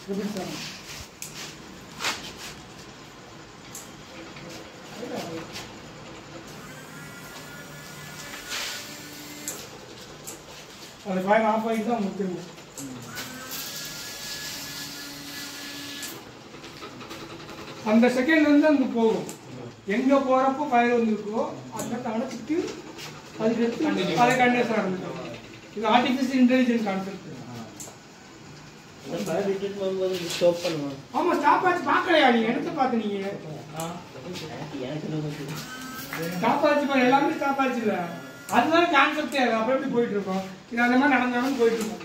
அது fire of ஆகி தான் முடிச்சிருங்க. அந்த செகண்ட் வந்து அங்கே போகும். எங்கே போகிறப்போ ஃபயர் வந்துருக்கோ அந்த அணைச்சிட்டு அதுக்கு எடுத்து அதை கண்டினியூஸ் ஆரம்பிக்கும். இது ஆர்டிஃபிஷியல் இன்டெலிஜென்ஸ் கான்செப்ட். ஆமாம், ஸ்டாப் ஆச்சு பார்க்கலையா நீங்கள்? எடுத்து பார்த்து நீங்கள் ஸ்டாப் ஆச்சு பாரு, எல்லாமே ஸ்டாப் ஆச்சு இல்லை. அதுதான் கான்செப்டே. அது அப்போ எப்படி போயிட்டு இருக்கோம். இது அந்த மாதிரி நடந்தாலும் போயிட்டு இருக்கோம்.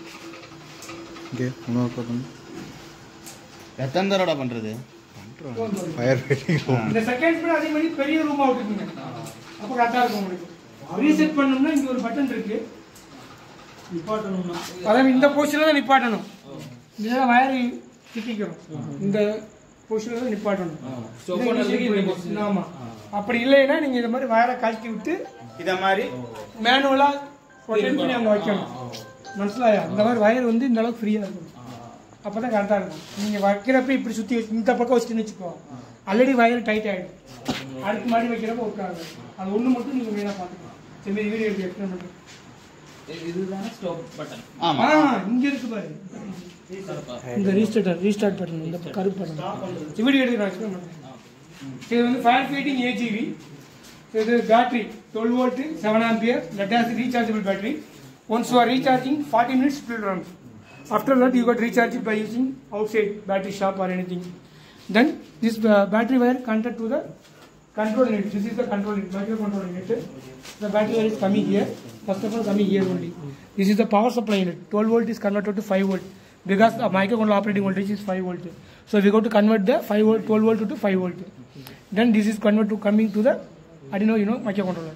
எத்தனை தடவை பண்றது? இந்த செகண்ட் ஸ்பீட் அதே மாதிரி பெரிய ரூமா விட்டுருக்குங்க. அப்போ கரெக்டாக இருக்கும் உங்களுக்கு. ரீசெட் பண்ணணும்னா இங்கே ஒரு பட்டன் இருக்கு. நிப்பாட்டணும்னா அதாவது இந்த பொசிஷனில் தான் நிப்பாட்டணும். இதெல்லாம் வயர் திட்டிக்கிறோம். இந்த பொசிஷனில் தான் நிப்பாட்டணும். ஆமாம், அப்படி இல்லைன்னா நீங்கள் இந்த மாதிரி வயரை கழட்டி விட்டு இதை மாதிரி மேனுவலாக பொட்டன்ட் பண்ணி அங்கே வைக்கணும். மனசிலாயா? இந்த மாதிரி வயர் வந்து இந்த அளவுக்கு ஃப்ரீயாக இருக்கும். அப்போ தான் கரெக்டாக இருக்கும். நீங்கள் வைக்கிறப்ப இப்படி சுற்றி இந்த பக்கம் வச்சுட்டுன்னு வச்சுக்கோ, ஆல்ரெடி வயர் டைட் ஆகிடும். அடுத்து மாடி வைக்கிறப்ப ஒர்க்காக அது ஒன்று மட்டும் நீங்கள் மெயினாக பார்த்துக்கலாம். சரி, வீடியோ எடுத்து எக்ஸ்பிளைன் பண்ணுறேன். இதுதானே ஸ்டாப் பட்டன். இங்கே இருக்கு பாரு, இந்த ரீஸ்டார்ட் பட்டன், இந்த கருப்பு பட்டன். வீடியோ எடுத்து நான் எக்ஸ்பிளைன் பண்ணுறேன். இது வந்து ஃபயர் ஃபைட்டிங் ஏஜிவி. இது battery 12 volt 7 ampere lead acid rechargeable battery. Once you are recharging 40 minutes it will run. After that you got recharge it by using outside battery shop or anything. Then this battery wire connected to the control unit. This is the control unit, microcontroller unit. The battery wire is coming here. First of all coming here only. This is the power supply unit. 12 volt is converted to 5 volt because the microcontroller operating voltage is 5 volt. So we got to convert the 5 volt 12 volt to 5 volt. Then this is converted to coming to the Arduino Uno microcontroller.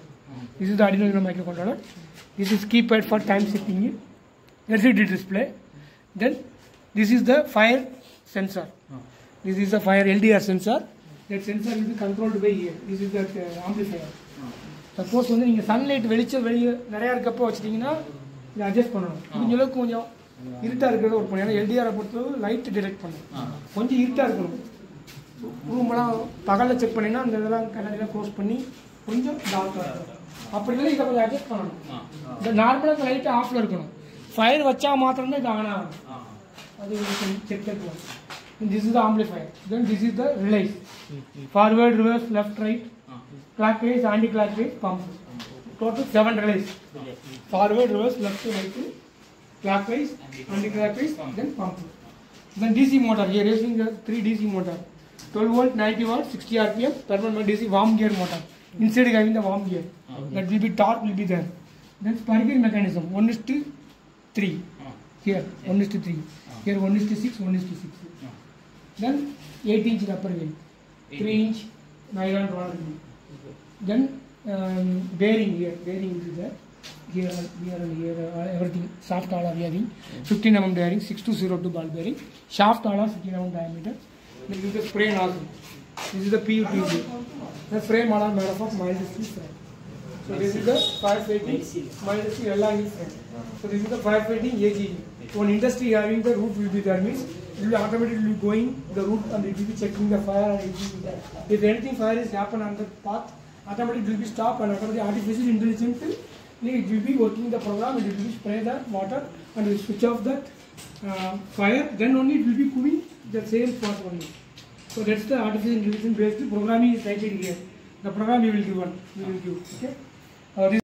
This is the Arduino Uno microcontroller. This is keypad for time setting it. LCD display. Then this is the fire sensor. This is the fire LDR sensor. That sensor will be controlled by here. This is the amplifier. Suppose வந்து நீங்கள் sunlight வெளிச்சம் வெளியே நிறையா இருக்கப்போ வச்சிட்டிங்கன்னா இதை adjust பண்ணணும். இந்த அளவுக்கு கொஞ்சம் இருட்டாக இருக்கிறத ஒரு பண்ணி. ஏன்னா எல்டிஆரை பொறுத்தவரை லைட் டிடெக்ட் பண்ணணும். கொஞ்சம் இருட்டாக இருக்கணும். ரூமெல்லாம் பகலில் செக் பண்ணிங்கன்னா அந்த இதெல்லாம் கண்ணாடிலாம் க்ளோஸ் பண்ணி கொஞ்சம் டார்க்காக இருக்கும். அப்படி இல்லை இதை கொஞ்சம் அட்ஜஸ்ட் பண்ணணும். இந்த நார்மலாக இந்த லைட்டு ஆஃபில் இருக்கணும். ஃபயர் வச்சா மாத்திரம்தான் இது ஆன் ஆகும். அது செக் பண்ணலாம். This is the amplifier. Then this is the relays. Forward, reverse, left, right, clockwise, anti-clockwise, pump. Total 7 relays. Forward, reverse, left, right, clockwise, anti-clockwise, then pump. Then DC motor. Here using the 3 DC motor. 12 volt, 90 watt, 60 RPM, permanent DC warm gear motor. Inside having the warm gear. That will be torque will be there. Then sparking mechanism 1:3. Here 1:3. Here 1:6, 1:6. Then 8-inch rubber wheel, 3-inch nylon roller wheel. Then bearing here, bearing is there. Here and here, everything. Shaft all are having 15 mm bearing, 6202 ball bearing. Shaft all are 15 mm diameter. Then this is the spray nozzle. This is the PUPG. The frame all are made up of mild steel frame. So this is the firefighting mild steel alloy frame. So this is the firefighting AGV. One industry having the route will be there means it will automatically going the route and it will be checking the fire and it will be there. If anything fire is happen on the path, automatically it will be stopped and automatically artificial intelligence it will be working the program and it will be spray the water and will switch off that fire. Then only it will be cooling the same spot only. So that's the artificial intelligence based programming is cited here. The program we will give. Okay.